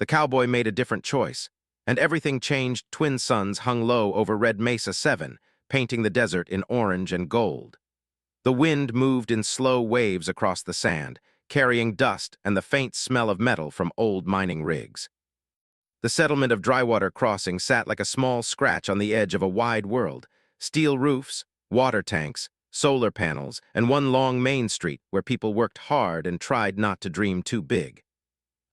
The cowboy made a different choice, and everything changed. Twin suns hung low over Red Mesa 7, painting the desert in orange and gold. The wind moved in slow waves across the sand, carrying dust and the faint smell of metal from old mining rigs. The settlement of Drywater Crossing sat like a small scratch on the edge of a wide world. Steel roofs, water tanks, solar panels, and one long main street where people worked hard and tried not to dream too big.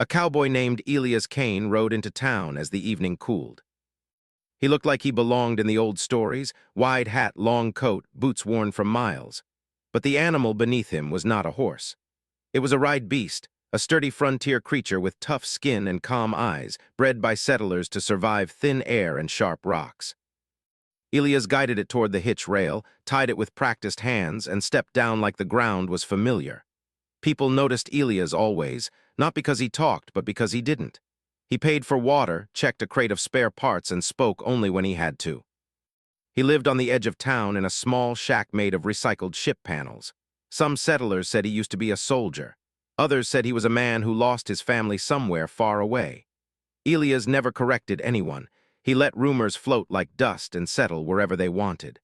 A cowboy named Elias Kane rode into town as the evening cooled. He looked like he belonged in the old stories, wide hat, long coat, boots worn from miles. But the animal beneath him was not a horse. It was a ride beast, a sturdy frontier creature with tough skin and calm eyes, bred by settlers to survive thin air and sharp rocks. Elias guided it toward the hitch rail, tied it with practiced hands, and stepped down like the ground was familiar. People noticed Elias always, not because he talked, but because he didn't. He paid for water, checked a crate of spare parts, and spoke only when he had to. He lived on the edge of town in a small shack made of recycled ship panels. Some settlers said he used to be a soldier. Others said he was a man who lost his family somewhere far away. Elias never corrected anyone. He let rumors float like dust and settle wherever they wanted.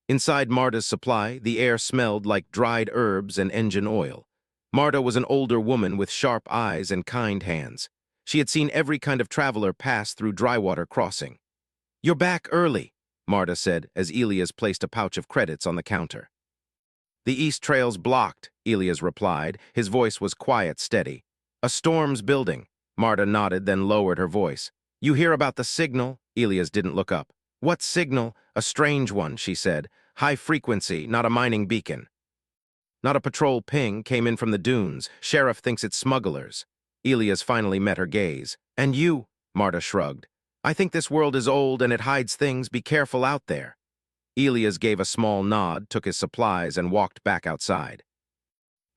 Inside Marta's supply, the air smelled like dried herbs and engine oil. Marta was an older woman with sharp eyes and kind hands. She had seen every kind of traveler pass through Drywater Crossing. "You're back early," Marta said as Elias placed a pouch of credits on the counter. "The east trail's blocked," Elias replied. His voice was quiet, steady. "A storm's building." Marta nodded, then lowered her voice. "You hear about the signal?" Elias didn't look up. "What signal?" "A strange one," she said. "High frequency, not a mining beacon." "Not a patrol ping, came in from the dunes. Sheriff thinks it's smugglers." Elias finally met her gaze. "And you?" Marta shrugged. "I think this world is old and it hides things. Be careful out there." Elias gave a small nod, took his supplies, and walked back outside.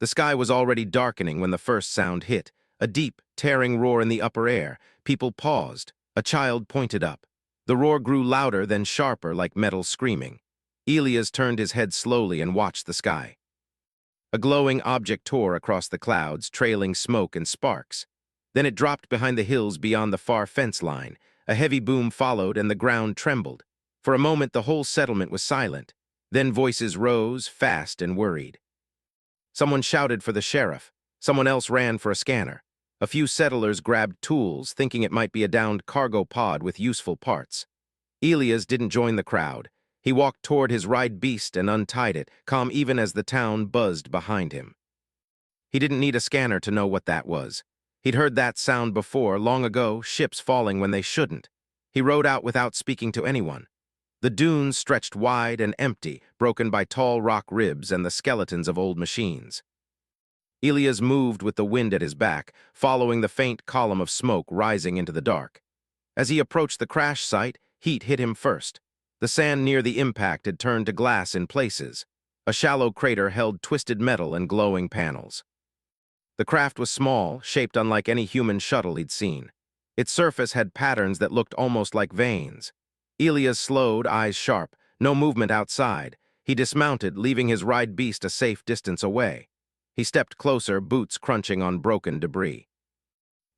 The sky was already darkening when the first sound hit, a deep, tearing roar in the upper air. People paused. A child pointed up. The roar grew louder, then sharper, like metal screaming. Elias turned his head slowly and watched the sky. A glowing object tore across the clouds, trailing smoke and sparks. Then it dropped behind the hills beyond the far fence line. A heavy boom followed, and the ground trembled. For a moment, the whole settlement was silent. Then voices rose, fast and worried. Someone shouted for the sheriff. Someone else ran for a scanner. A few settlers grabbed tools, thinking it might be a downed cargo pod with useful parts. Elias didn't join the crowd. He walked toward his ride beast and untied it, calm even as the town buzzed behind him. He didn't need a scanner to know what that was. He'd heard that sound before, long ago, ships falling when they shouldn't. He rode out without speaking to anyone. The dunes stretched wide and empty, broken by tall rock ribs and the skeletons of old machines. Elias moved with the wind at his back, following the faint column of smoke rising into the dark. As he approached the crash site, heat hit him first. The sand near the impact had turned to glass in places. A shallow crater held twisted metal and glowing panels. The craft was small, shaped unlike any human shuttle he'd seen. Its surface had patterns that looked almost like veins. Elias slowed, eyes sharp, no movement outside. He dismounted, leaving his ride beast a safe distance away. He stepped closer, boots crunching on broken debris.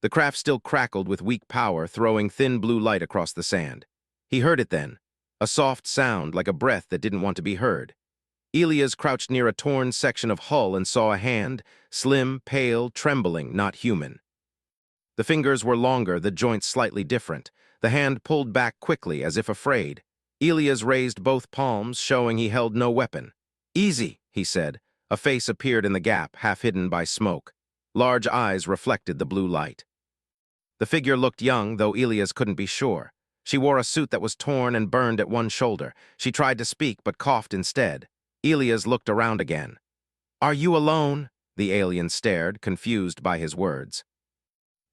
The craft still crackled with weak power, throwing thin blue light across the sand. He heard it then, a soft sound like a breath that didn't want to be heard. Elias crouched near a torn section of hull and saw a hand, slim, pale, trembling, not human. The fingers were longer, the joints slightly different. The hand pulled back quickly, as if afraid. Elias raised both palms, showing he held no weapon. "Easy," he said. A face appeared in the gap, half hidden by smoke. Large eyes reflected the blue light. The figure looked young, though Elias couldn't be sure. She wore a suit that was torn and burned at one shoulder. She tried to speak, but coughed instead. Elias looked around again. "Are you alone?" The alien stared, confused by his words.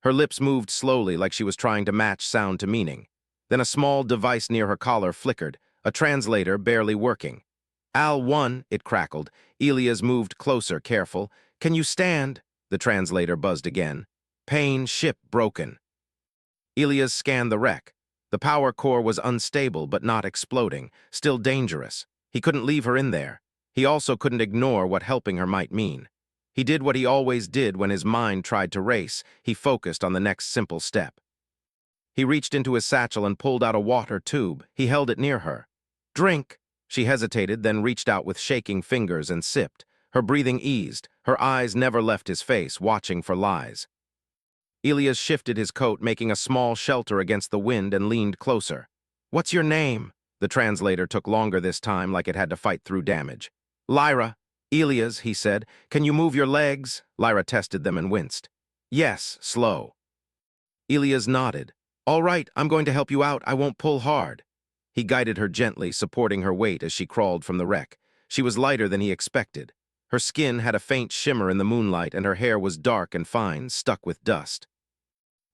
Her lips moved slowly, like she was trying to match sound to meaning. Then a small device near her collar flickered, a translator barely working. "Al-1," it crackled. Elias moved closer, careful. "Can you stand?" The translator buzzed again. "Pain, ship broken." Elias scanned the wreck. The power core was unstable but not exploding, still dangerous. He couldn't leave her in there. He also couldn't ignore what helping her might mean. He did what he always did when his mind tried to race. He focused on the next simple step. He reached into his satchel and pulled out a water tube. He held it near her. "Drink." She hesitated, then reached out with shaking fingers and sipped. Her breathing eased. Her eyes never left his face, watching for lies. Elias shifted his coat, making a small shelter against the wind, and leaned closer. "What's your name?" The translator took longer this time, like it had to fight through damage. "Lyra." "Elias," he said. "Can you move your legs?" Lyra tested them and winced. "Yes, slow." Elias nodded. "All right, I'm going to help you out. I won't pull hard." He guided her gently, supporting her weight as she crawled from the wreck. She was lighter than he expected. Her skin had a faint shimmer in the moonlight, and her hair was dark and fine, stuck with dust.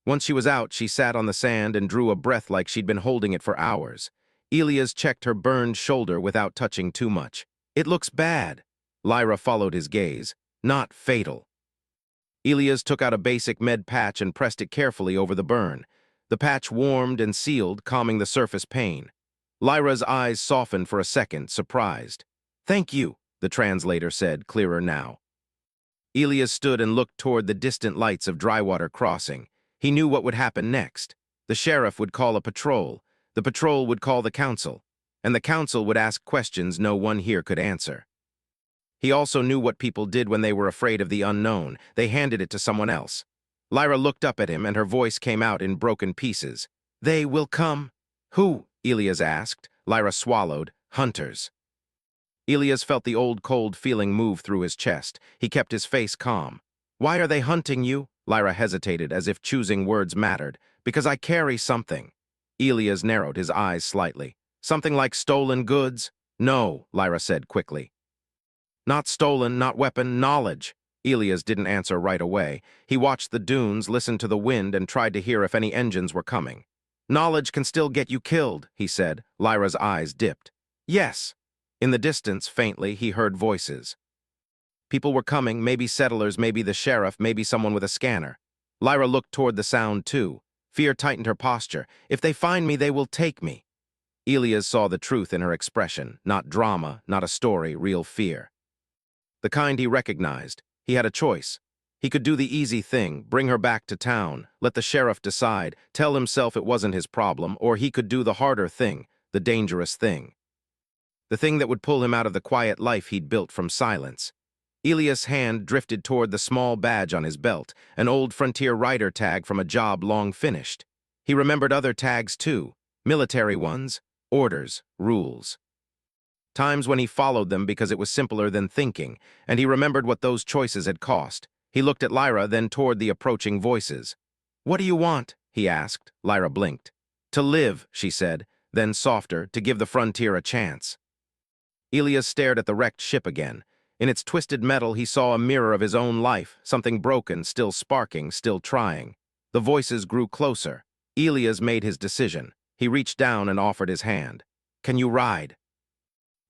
Once she was out, she sat on the sand and drew a breath like she'd been holding it for hours. Elias checked her burned shoulder without touching too much. "It looks bad." Lyra followed his gaze. "Not fatal." Elias took out a basic med patch and pressed it carefully over the burn. The patch warmed and sealed, calming the surface pain. Lyra's eyes softened for a second, surprised. "Thank you," the translator said, clearer now. Elias stood and looked toward the distant lights of Drywater Crossing. He knew what would happen next. The sheriff would call a patrol. The patrol would call the council. And the council would ask questions no one here could answer. He also knew what people did when they were afraid of the unknown. They handed it to someone else. Lyra looked up at him, and her voice came out in broken pieces. "They will come." "Who?" Elias asked. Lyra swallowed. "Hunters." Elias felt the old cold feeling move through his chest. He kept his face calm. "Why are they hunting you?" Lyra hesitated, as if choosing words mattered. "Because I carry something." Elias narrowed his eyes slightly. "Something like stolen goods?" "No," Lyra said quickly. "Not stolen, not weapon, knowledge." Elias didn't answer right away. He watched the dunes, listened to the wind, and tried to hear if any engines were coming. "Knowledge can still get you killed," he said. Lyra's eyes dipped. "Yes." In the distance, faintly, he heard voices. People were coming, maybe settlers, maybe the sheriff, maybe someone with a scanner. Lyra looked toward the sound, too. Fear tightened her posture. "If they find me, they will take me." Elias saw the truth in her expression. Not drama, not a story, real fear. The kind he recognized. He had a choice. He could do the easy thing, bring her back to town, let the sheriff decide, tell himself it wasn't his problem, or he could do the harder thing, the dangerous thing. The thing that would pull him out of the quiet life he'd built from silence. Elias' hand drifted toward the small badge on his belt, an old frontier rider tag from a job long finished. He remembered other tags too, military ones, orders, rules. Times when he followed them because it was simpler than thinking, and he remembered what those choices had cost. He looked at Lyra, then toward the approaching voices. "What do you want?" he asked. Lyra blinked. "To live," she said, then softer, "to give the frontier a chance." Elias stared at the wrecked ship again. In its twisted metal, he saw a mirror of his own life, something broken, still sparking, still trying. The voices grew closer. Elias made his decision. He reached down and offered his hand. "Can you ride?"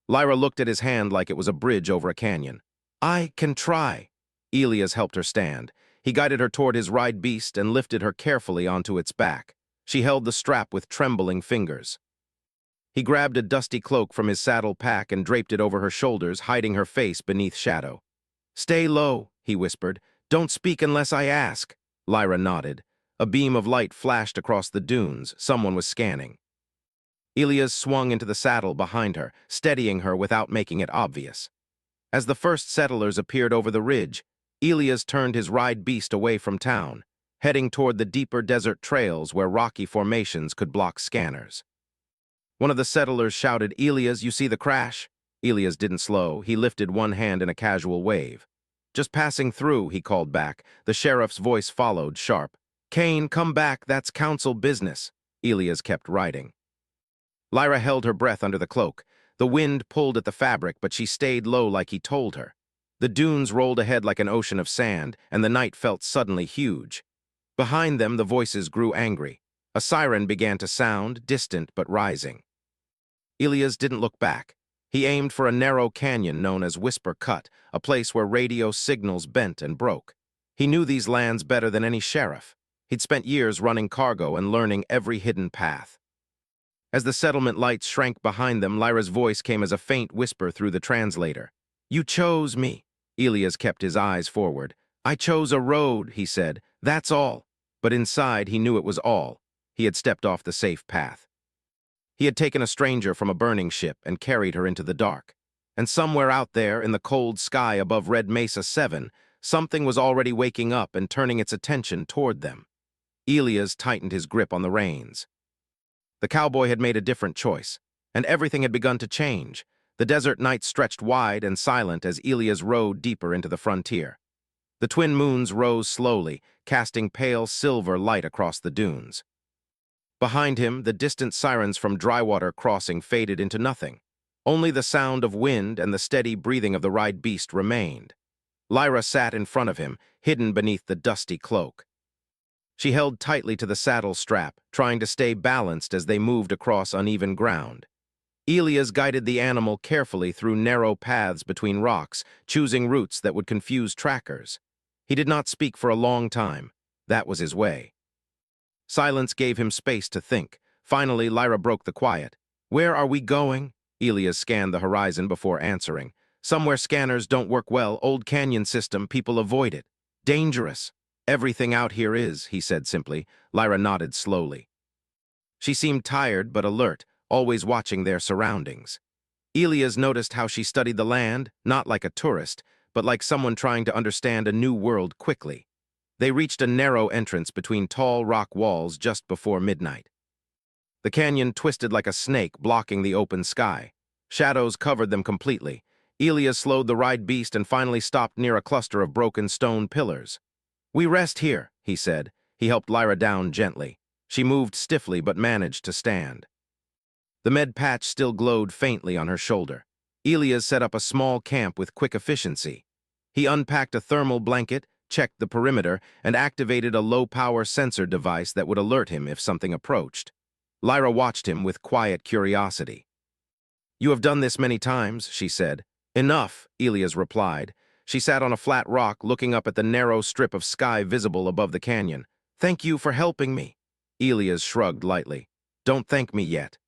Lyra looked at his hand like it was a bridge over a canyon. "I can try." Elias helped her stand. He guided her toward his ride beast and lifted her carefully onto its back. She held the strap with trembling fingers. He grabbed a dusty cloak from his saddle pack and draped it over her shoulders, hiding her face beneath shadow. "Stay low," he whispered. "Don't speak unless I ask." Lyra nodded. A beam of light flashed across the dunes. Someone was scanning. Elias swung into the saddle behind her, steadying her without making it obvious. As the first settlers appeared over the ridge, Elias turned his ride beast away from town, heading toward the deeper desert trails where rocky formations could block scanners. One of the settlers shouted, "Elias, you see the crash?" Elias didn't slow. He lifted one hand in a casual wave. "Just passing through," he called back. The sheriff's voice followed, sharp. "Kane, come back. That's council business." Elias kept riding. Lyra held her breath under the cloak. The wind pulled at the fabric, but she stayed low like he told her. The dunes rolled ahead like an ocean of sand, and the night felt suddenly huge. Behind them, the voices grew angry. A siren began to sound, distant but rising. Elias didn't look back. He aimed for a narrow canyon known as Whisper Cut, a place where radio signals bent and broke. He knew these lands better than any sheriff. He'd spent years running cargo and learning every hidden path. As the settlement lights shrank behind them, Lyra's voice came as a faint whisper through the translator. "You chose me." Elias kept his eyes forward. I chose a road, he said. That's all. But inside, he knew it was all. He had stepped off the safe path. He had taken a stranger from a burning ship and carried her into the dark. And somewhere out there, in the cold sky above Red Mesa 7, something was already waking up and turning its attention toward them. Elias tightened his grip on the reins. The cowboy had made a different choice, and everything had begun to change. The desert night stretched wide and silent as Elias rode deeper into the frontier. The twin moons rose slowly, casting pale silver light across the dunes. Behind him, the distant sirens from Drywater Crossing faded into nothing. Only the sound of wind and the steady breathing of the ride beast remained. Lyra sat in front of him, hidden beneath the dusty cloak. She held tightly to the saddle strap, trying to stay balanced as they moved across uneven ground. Elias guided the animal carefully through narrow paths between rocks, choosing routes that would confuse trackers. He did not speak for a long time. That was his way. Silence gave him space to think. Finally, Lyra broke the quiet. Where are we going? Elias scanned the horizon before answering. Somewhere scanners don't work well, old canyon system, people avoid it. Dangerous. Everything out here is, he said simply. Lyra nodded slowly. She seemed tired but alert, always watching their surroundings. Elias noticed how she studied the land, not like a tourist, but like someone trying to understand a new world quickly. They reached a narrow entrance between tall rock walls just before midnight. The canyon twisted like a snake, blocking the open sky. Shadows covered them completely. Elias slowed the ride beast and finally stopped near a cluster of broken stone pillars. We rest here, he said. He helped Lyra down gently. She moved stiffly but managed to stand. The med patch still glowed faintly on her shoulder. Elias set up a small camp with quick efficiency. He unpacked a thermal blanket, checked the perimeter, and activated a low-power sensor device that would alert him if something approached. Lyra watched him with quiet curiosity. You have done this many times, she said. Enough, Elias replied. She sat on a flat rock looking up at the narrow strip of sky visible above the canyon. Thank you for helping me. Elias shrugged lightly. Don't thank me yet.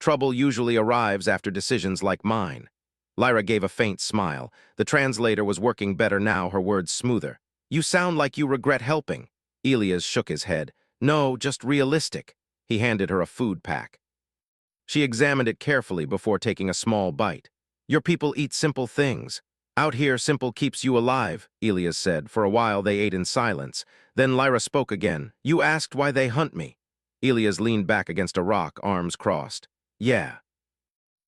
Trouble usually arrives after decisions like mine. Lyra gave a faint smile. The translator was working better now, her words smoother. You sound like you regret helping. Elias shook his head. No, just realistic. He handed her a food pack. She examined it carefully before taking a small bite. Your people eat simple things. Out here, simple keeps you alive, Elias said. For a while they ate in silence. Then Lyra spoke again. You asked why they hunt me. Elias leaned back against a rock, arms crossed. Yeah.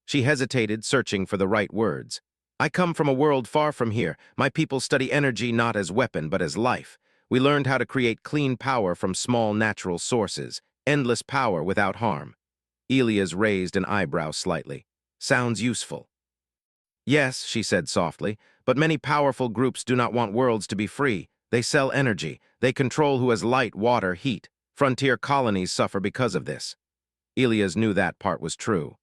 She hesitated, searching for the right words. I come from a world far from here. My people study energy not as weapon, but as life. We learned how to create clean power from small natural sources. Endless power without harm. Elias raised an eyebrow slightly. Sounds useful. Yes, she said softly, but many powerful groups do not want worlds to be free. They sell energy. They control who has light, water, heat. Frontier colonies suffer because of this. Elias knew that part was true.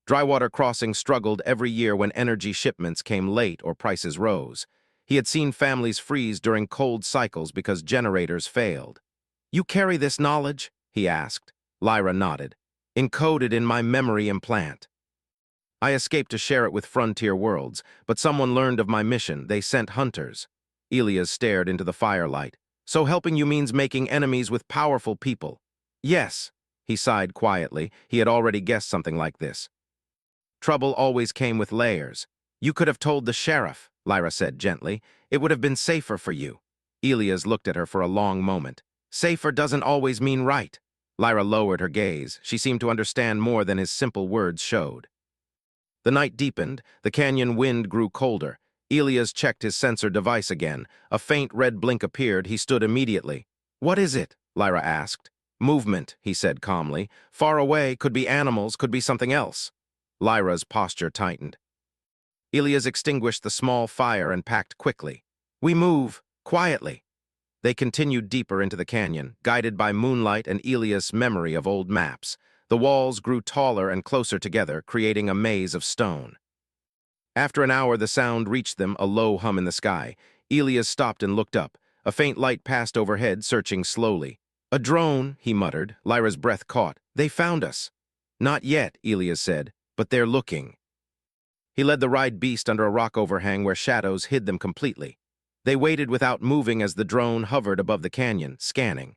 Drywater Crossing struggled every year when energy shipments came late or prices rose. He had seen families freeze during cold cycles because generators failed. You carry this knowledge? He asked. Lyra nodded. Encoded in my memory implant. I escaped to share it with Frontier Worlds, but someone learned of my mission. They sent hunters. Elias stared into the firelight. So helping you means making enemies with powerful people. Yes, he sighed quietly. He had already guessed something like this. Trouble always came with layers. You could have told the sheriff, Lyra said gently. It would have been safer for you. Elias looked at her for a long moment. Safer doesn't always mean right. Lyra lowered her gaze. She seemed to understand more than his simple words showed. The night deepened. The canyon wind grew colder. Elias checked his sensor device again. A faint red blink appeared. He stood immediately. What is it? Lyra asked. Movement, he said calmly. Far away, could be animals, could be something else. Lyra's posture tightened. Elias extinguished the small fire and packed quickly. We move, quietly. They continued deeper into the canyon, guided by moonlight and Elias' memory of old maps. The walls grew taller and closer together, creating a maze of stone. After an hour, the sound reached them, a low hum in the sky. Elias stopped and looked up. A faint light passed overhead, searching slowly. A drone, he muttered. Lyra's breath caught. They found us. Not yet, Elias said, but they're looking. He led the ride beast under a rock overhang where shadows hid them completely. They waited without moving as the drone hovered above the canyon, scanning.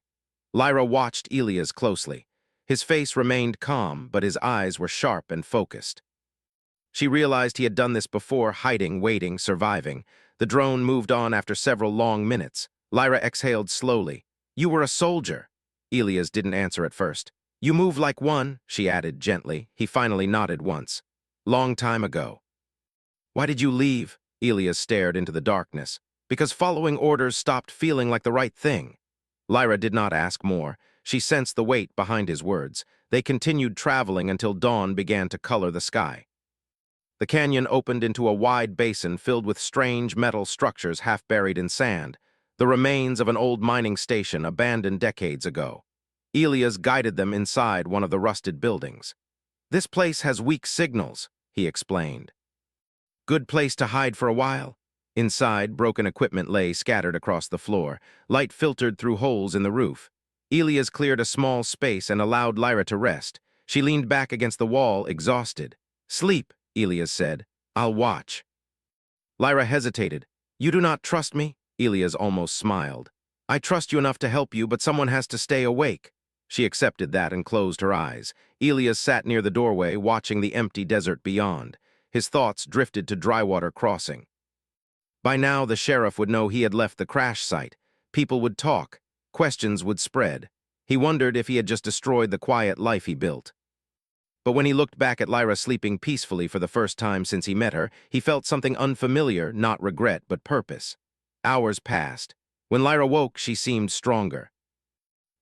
Lyra watched Elias closely. His face remained calm, but his eyes were sharp and focused. She realized he had done this before, hiding, waiting, surviving. The drone moved on after several long minutes. Lyra exhaled slowly. "You were a soldier." Elias didn't answer at first. "You move like one," she added gently. He finally nodded once. "Long time ago." "Why did you leave?" Elias stared into the darkness. "Because following orders stopped feeling like the right thing." Lyra did not ask more. She sensed the weight behind his words. They continued traveling until dawn began to color the sky. The canyon opened into a wide basin filled with strange metal structures half buried in sand, the remains of an old mining station abandoned decades ago. Elias guided them inside one of the rusted buildings. "This place has weak signals," he explained. "Good place to hide for a while." Inside, broken equipment lay scattered across the floor. Light filtered through holes in the roof. Elias cleared a small space and allowed Lyra to rest. She leaned back against the wall, exhausted. "Sleep," Elias said. "I'll watch." Lyra hesitated. "You do not trust me?" Elias almost smiled. "I trust you enough to help you, but someone has to stay awake." She accepted that and closed her eyes. Elias sat near the doorway, watching the empty desert beyond. His thoughts drifted to Drywater Crossing. By now, the sheriff would know he had left the crash site. People would talk. Questions would spread. He wondered if he had just destroyed the quiet life he built. But when he looked back at Lyra sleeping peacefully for the first time since he met her, he felt something unfamiliar, not regret, but purpose. Hours passed. When Lyra woke, she seemed stronger.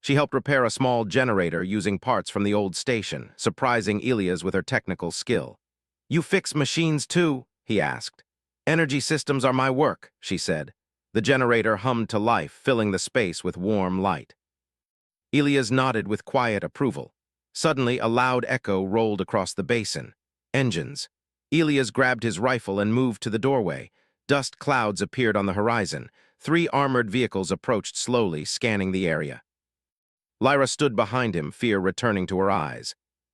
She helped repair a small generator using parts from the old station, surprising Elias with her technical skill. "You fix machines too?" he asked. "Energy systems are my work," she said. The generator hummed to life, filling the space with warm light. Elias nodded with quiet approval. Suddenly, a loud echo rolled across the basin. Engines. Elias grabbed his rifle and moved to the doorway. Dust clouds appeared on the horizon. 3 armored vehicles approached slowly, scanning the area. Lyra stood behind him, fear returning to her eyes.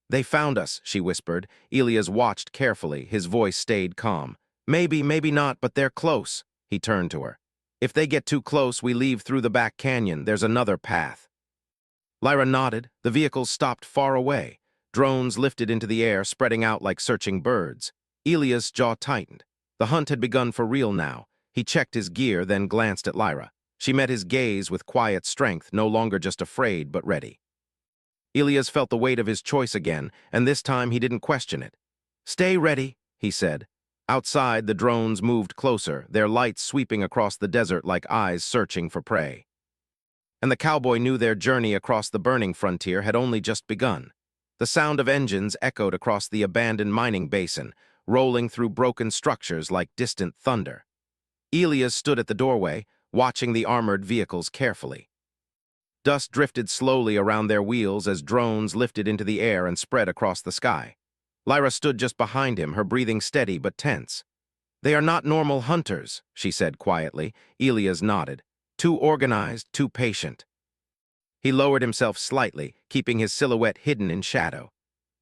"They found us," she whispered. Elias watched carefully. His voice stayed calm. "Maybe, maybe not, but they're close." He turned to her. "If they get too close, we leave through the back canyon. There's another path." Lyra nodded. The vehicles stopped far away. Drones lifted into the air, spreading out like searching birds. Elias' jaw tightened. The hunt had begun for real now. He checked his gear, then glanced at Lyra. She met his gaze with quiet strength, no longer just afraid, but ready. Elias felt the weight of his choice again, and this time he didn't question it. "Stay ready," he said. Outside, the drones moved closer, their lights sweeping across the desert like eyes searching for prey. And the cowboy knew their journey across the burning frontier had only just begun. The sound of engines echoed across the abandoned mining basin, rolling through broken structures like distant thunder. Elias stood at the doorway, watching the armored vehicles carefully. Dust drifted slowly around their wheels as drones lifted into the air and spread across the sky. Lyra stood just behind him, her breathing steady but tense. "They are not normal hunters," she said quietly. Elias nodded. "Too organized, too patient." He lowered himself slightly, keeping his silhouette hidden in shadow.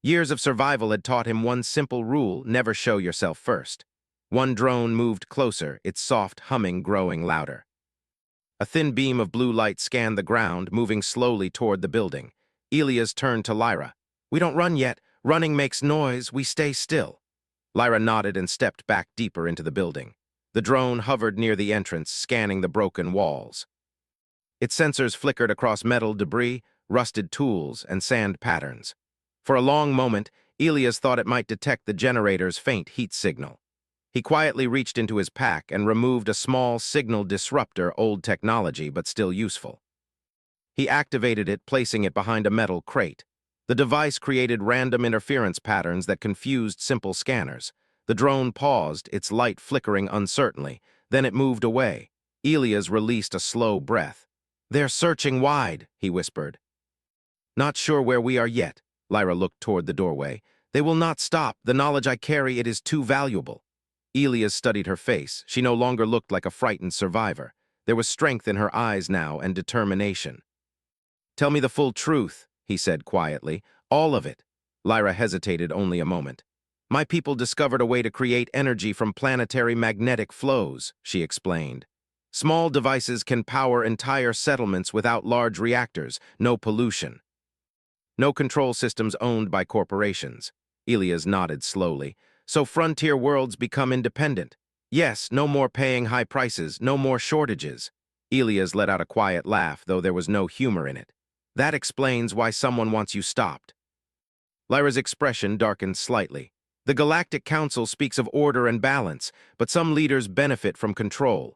Years of survival had taught him one simple rule: never show yourself first. One drone moved closer, its soft humming growing louder. A thin beam of blue light scanned the ground, moving slowly toward the building. Elias turned to Lyra. "We don't run yet. Running makes noise. We stay still." Lyra nodded and stepped back deeper into the building. The drone hovered near the entrance, scanning the broken walls. Its sensors flickered across metal debris, rusted tools, and sand patterns. For a long moment, Elias thought it might detect the generator's faint heat signal. He quietly reached into his pack and removed a small signal disruptor, old technology but still useful. He activated it, placing it behind a metal crate. The device created random interference patterns that confused simple scanners. The drone paused, its light flickering uncertainly. Then it moved away. Elias released a slow breath. "They're searching wide," he whispered. "Not sure where we are yet." Lyra looked toward the doorway. "They will not stop. The knowledge I carry, it is too valuable." Elias studied her face. She no longer looked like a frightened survivor. There was strength in her eyes now and determination. "Tell me the full truth," he said quietly. "All of it." Lyra hesitated only a moment. My people discovered a way to create energy from planetary magnetic flows, she explained. Small devices can power entire settlements without large reactors, no pollution. No control systems owned by corporations. Elias nodded slowly. So frontier worlds become independent. Yes, no more paying high prices, no more shortages. Elias let out a quiet laugh, though there was no humor in it. That explains why someone wants you stopped. Lyra's expression darkened slightly. The Galactic Council speaks of order and balance, but some leaders benefit from control.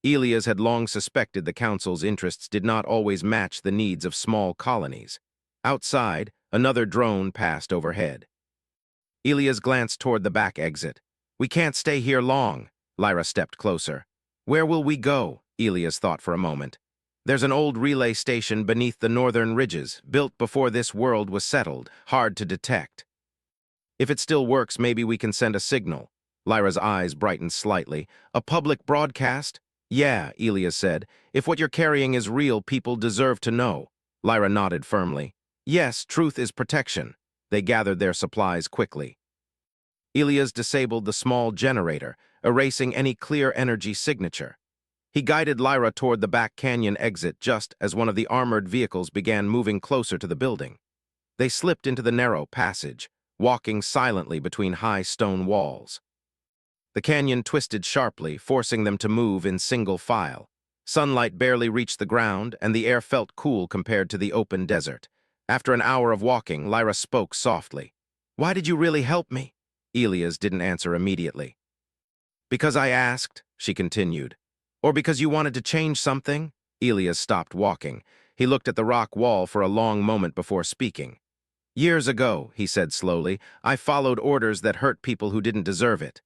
Elias had long suspected the Council's interests did not always match the needs of small colonies. Outside, another drone passed overhead. Elias glanced toward the back exit. We can't stay here long. Lyra stepped closer. Where will we go? Elias thought for a moment. There's an old relay station beneath the northern ridges, built before this world was settled, hard to detect. If it still works, maybe we can send a signal. Lyra's eyes brightened slightly. A public broadcast? Yeah, Elias said. If what you're carrying is real, people deserve to know. Lyra nodded firmly. Yes, truth is protection. They gathered their supplies quickly. Elias disabled the small generator, erasing any clear energy signature. He guided Lyra toward the back canyon exit just as one of the armored vehicles began moving closer to the building. They slipped into the narrow passage, walking silently between high stone walls. The canyon twisted sharply, forcing them to move in single file. Sunlight barely reached the ground, and the air felt cool compared to the open desert. After an hour of walking, Lyra spoke softly. Why did you really help me? Elias didn't answer immediately. Because I asked, she continued. Or because you wanted to change something? Elias stopped walking. He looked at the rock wall for a long moment before speaking. Years ago, he said slowly, I followed orders that hurt people who didn't deserve it.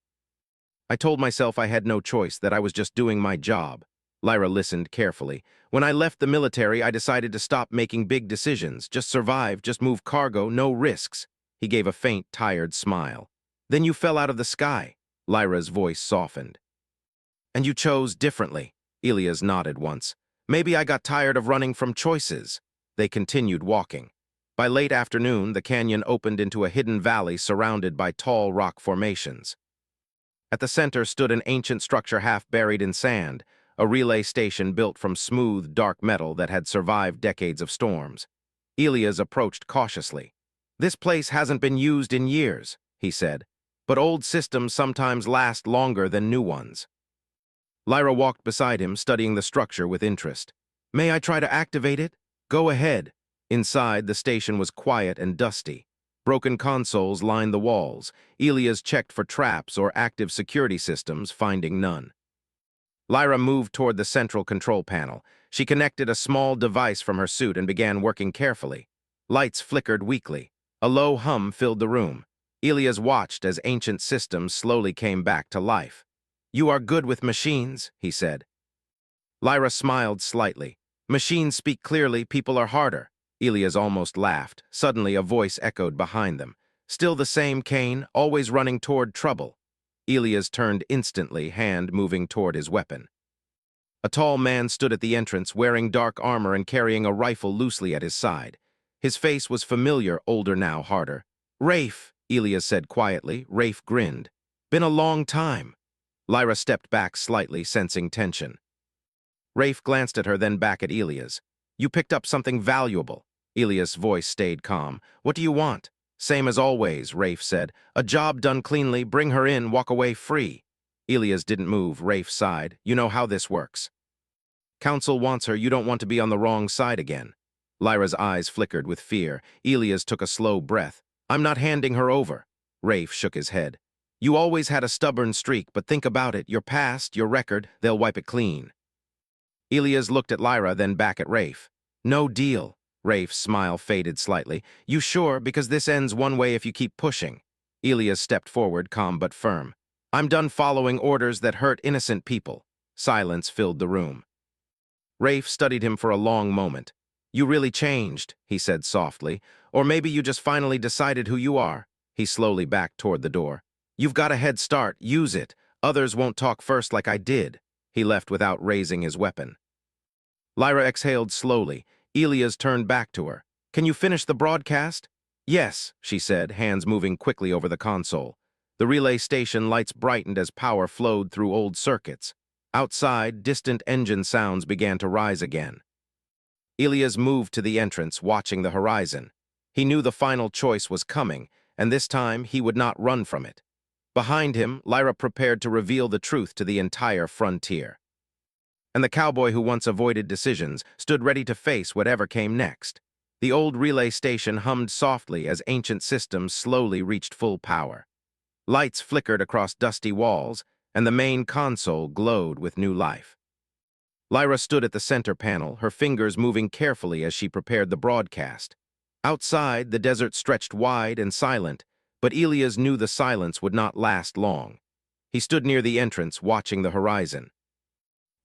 I told myself I had no choice, that I was just doing my job. Lyra listened carefully. When I left the military, I decided to stop making big decisions, just survive, just move cargo, no risks. He gave a faint, tired smile. Then you fell out of the sky. Lyra's voice softened. And you chose differently. Elias nodded once. Maybe I got tired of running from choices. They continued walking. By late afternoon, the canyon opened into a hidden valley surrounded by tall rock formations. At the center stood an ancient structure half buried in sand, a relay station built from smooth, dark metal that had survived decades of storms. Elias approached cautiously. This place hasn't been used in years, he said, but old systems sometimes last longer than new ones. Lyra walked beside him, studying the structure with interest. May I try to activate it? Go ahead. Inside, the station was quiet and dusty. Broken consoles lined the walls. Elias checked for traps or active security systems, finding none. Lyra moved toward the central control panel. She connected a small device from her suit and began working carefully. Lights flickered weakly. A low hum filled the room. Elias watched as ancient systems slowly came back to life. You are good with machines, he said. Lyra smiled slightly. Machines speak clearly, people are harder. Elias almost laughed. Suddenly, a voice echoed behind them. Still the same Kane, always running toward trouble. Elias turned instantly, hand moving toward his weapon. A tall man stood at the entrance, wearing dark armor and carrying a rifle loosely at his side. His face was familiar, older now, harder. Rafe, Elias said quietly. Rafe grinned. Been a long time. Lyra stepped back slightly, sensing tension. Rafe glanced at her, then back at Elias. You picked up something valuable. Elias' voice stayed calm. What do you want? Same as always, Rafe said. A job done cleanly, bring her in, walk away free. Elias didn't move. Rafe sighed. You know how this works. Council wants her, you don't want to be on the wrong side again. Lyra's eyes flickered with fear. Elias took a slow breath. I'm not handing her over. Rafe shook his head. You always had a stubborn streak, but think about it. Your past, your record, they'll wipe it clean. Elias looked at Lyra, then back at Rafe. No deal. Rafe's smile faded slightly. You sure? Because this ends one way if you keep pushing. Elias stepped forward, calm but firm. I'm done following orders that hurt innocent people. Silence filled the room. Rafe studied him for a long moment. You really changed, he said softly. Or maybe you just finally decided who you are. He slowly backed toward the door. You've got a head start, use it. Others won't talk first like I did. He left without raising his weapon. Lyra exhaled slowly. Elias turned back to her. Can you finish the broadcast? Yes, she said, hands moving quickly over the console. The relay station lights brightened as power flowed through old circuits. Outside, distant engine sounds began to rise again. Elias moved to the entrance, watching the horizon. He knew the final choice was coming, and this time he would not run from it. Behind him, Lyra prepared to reveal the truth to the entire frontier. And the cowboy who once avoided decisions stood ready to face whatever came next. The old relay station hummed softly as ancient systems slowly reached full power. Lights flickered across dusty walls, and the main console glowed with new life. Lyra stood at the center panel, her fingers moving carefully as she prepared the broadcast. Outside, the desert stretched wide and silent, but Elias knew the silence would not last long. He stood near the entrance, watching the horizon.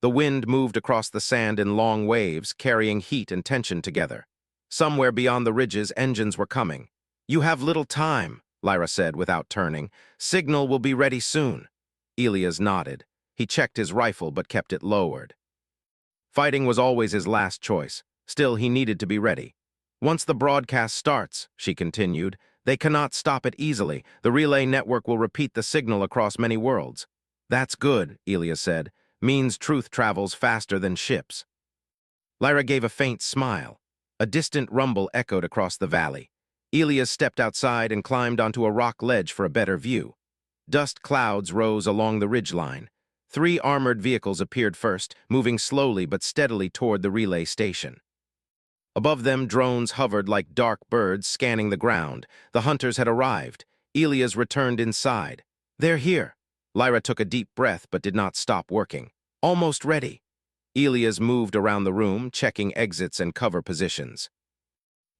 The wind moved across the sand in long waves, carrying heat and tension together. Somewhere beyond the ridges, engines were coming. "You have little time," Lyra said without turning. "Signal will be ready soon." Elias nodded. He checked his rifle but kept it lowered. Fighting was always his last choice. Still, he needed to be ready. "Once the broadcast starts," she continued, "they cannot stop it easily. The relay network will repeat the signal across many worlds." "That's good," Elias said. "Means truth travels faster than ships." Lyra gave a faint smile. A distant rumble echoed across the valley. Elias stepped outside and climbed onto a rock ledge for a better view. Dust clouds rose along the ridgeline. 3 armored vehicles appeared first, moving slowly but steadily toward the relay station. Above them, drones hovered like dark birds scanning the ground. The hunters had arrived. Elias returned inside. "They're here." Lyra took a deep breath but did not stop working. "Almost ready." Elias moved around the room, checking exits and cover positions.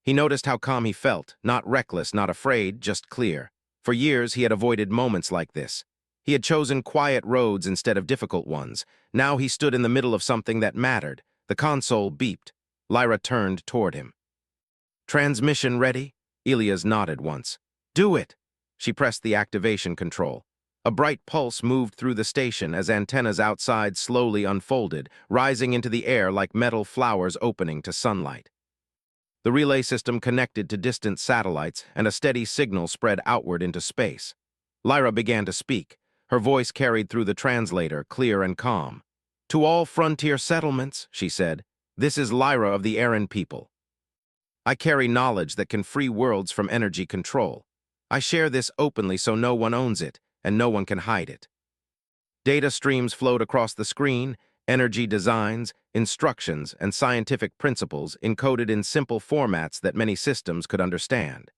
He noticed how calm he felt, not reckless, not afraid, just clear. For years, he had avoided moments like this. He had chosen quiet roads instead of difficult ones. Now he stood in the middle of something that mattered. The console beeped. Lyra turned toward him. "Transmission ready?" Elias nodded once. "Do it." She pressed the activation control. A bright pulse moved through the station as antennas outside slowly unfolded, rising into the air like metal flowers opening to sunlight. The relay system connected to distant satellites, and a steady signal spread outward into space. Lyra began to speak. Her voice carried through the translator, clear and calm. "To all frontier settlements," she said, "this is Lyra of the Aran people. I carry knowledge that can free worlds from energy control. I share this openly so no one owns it, and no one can hide it." Data streams flowed across the screen, energy designs, instructions, and scientific principles encoded in simple formats that many systems could understand.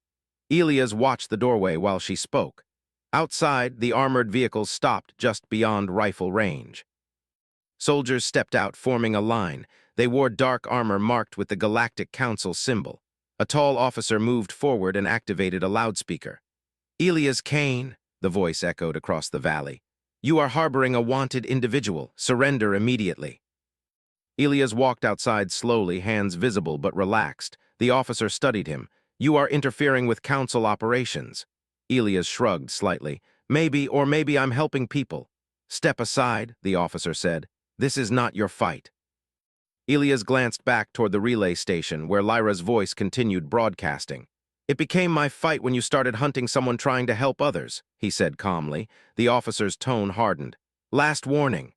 Elias watched the doorway while she spoke. Outside, the armored vehicles stopped just beyond rifle range. Soldiers stepped out, forming a line. They wore dark armor marked with the Galactic Council symbol. A tall officer moved forward and activated a loudspeaker. "Elias Kane," the voice echoed across the valley. "You are harboring a wanted individual. Surrender immediately." Elias walked outside slowly, hands visible but relaxed. The officer studied him. "You are interfering with council operations." Elias shrugged slightly. "Maybe, or maybe I'm helping people." "Step aside," the officer said. "This is not your fight." Elias glanced back toward the relay station, where Lyra's voice continued broadcasting. "It became my fight when you started hunting someone trying to help others," he said calmly. The officer's tone hardened. "Last warning."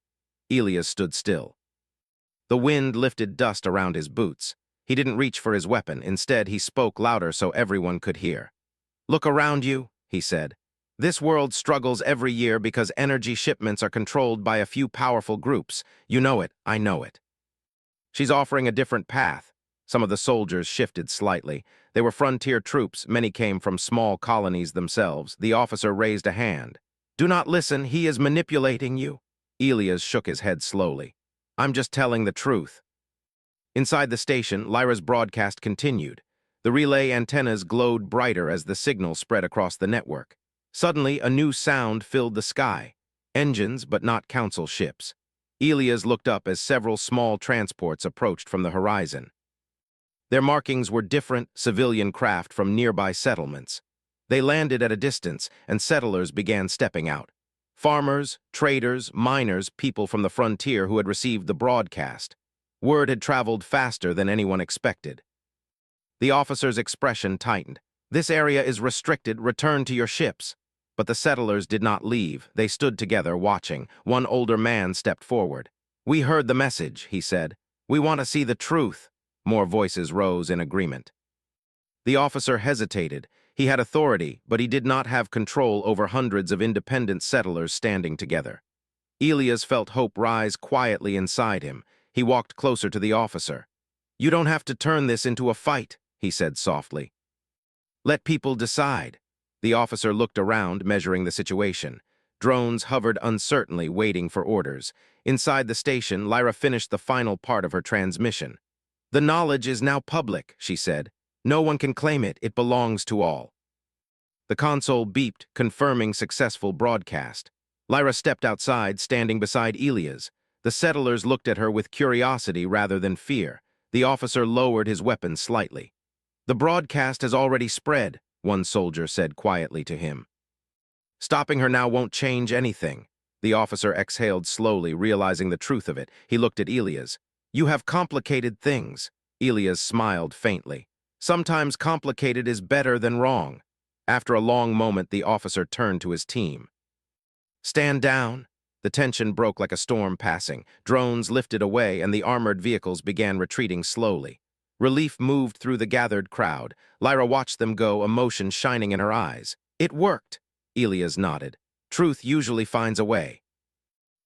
Elias stood still. The wind lifted dust around his boots. He didn't reach for his weapon. Instead, he spoke louder so everyone could hear. "Look around you," he said. "This world struggles every year because energy shipments are controlled by a few powerful groups. You know it, I know it. She's offering a different path." Some of the soldiers shifted slightly. They were frontier troops. Many came from small colonies themselves. The officer raised a hand. "Do not listen. He is manipulating you." Elias shook his head slowly. "I'm just telling the truth." Inside the station, Lyra's broadcast continued. The relay antennas glowed brighter as the signal spread across the network. Suddenly, a new sound filled the sky. Engines, but not council ships. Elias looked up as several small transports approached from the horizon. Their markings were different, civilian craft from nearby settlements. They landed at a distance, and settlers began stepping out. Farmers, traders, miners, people from the frontier who had received the broadcast. Word had traveled faster than anyone expected. The officer's expression tightened. "This area is restricted. Return to your ships." But the settlers did not leave. They stood together, watching. One older man stepped forward. "We heard the message," he said. "We want to see the truth." More voices rose in agreement. The officer hesitated. He had authority, but he did not have control over hundreds of independent settlers standing together. Elias felt hope rise quietly inside him. He walked closer to the officer. "You don't have to turn this into a fight," he said softly. "Let people decide." The officer looked around, measuring the situation. Drones hovered uncertainly, waiting for orders. Inside the station, Lyra finished the final part of her transmission. "The knowledge is now public," she said. "No one can claim it. It belongs to all." The console beeped, confirming successful broadcast. Lyra stepped outside, standing beside Elias. The settlers looked at her with curiosity rather than fear. The officer lowered his weapon slightly. "The broadcast has already spread," one soldier said quietly to him. "Stopping her now won't change anything." The officer exhaled slowly, realizing the truth of it. He looked at Elias. "You have complicated things." Elias smiled faintly. "Sometimes complicated is better than wrong." After a long moment, the officer turned to his team. "Stand down." The tension broke like a storm passing. Drones lifted away, and the armored vehicles began retreating slowly. Relief moved through the gathered crowd. Lyra watched them go, emotion shining in her eyes. "It worked." Elias nodded. "Truth usually finds a way."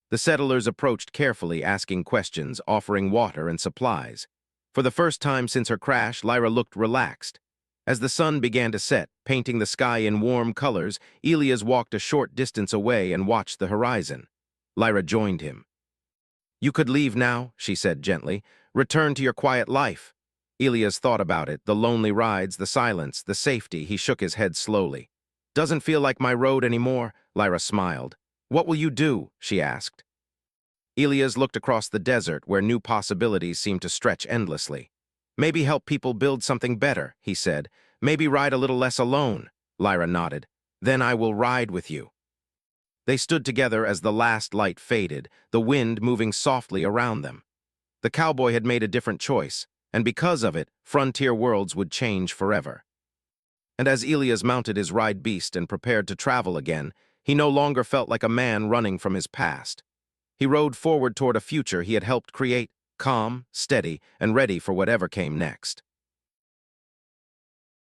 The settlers approached carefully, asking questions, offering water and supplies. For the first time since her crash, Lyra looked relaxed. As the sun began to set, painting the sky in warm colors, Elias walked a short distance away and watched the horizon. Lyra joined him. "You could leave now," she said gently. "Return to your quiet life." Elias thought about it, the lonely rides, the silence, the safety. He shook his head slowly. "Doesn't feel like my road anymore," Lyra smiled. "What will you do?" she asked. Elias looked across the desert, where new possibilities seemed to stretch endlessly. "Maybe help people build something better," he said. "Maybe ride a little less alone." Lyra nodded. "Then I will ride with you." They stood together as the last light faded, the wind moving softly around them. The cowboy had made a different choice, and because of it, frontier worlds would change forever. And as Elias mounted his ride beast and prepared to travel again, he no longer felt like a man running from his past. He rode forward toward a future he had helped create, calm, steady, and ready for whatever came next.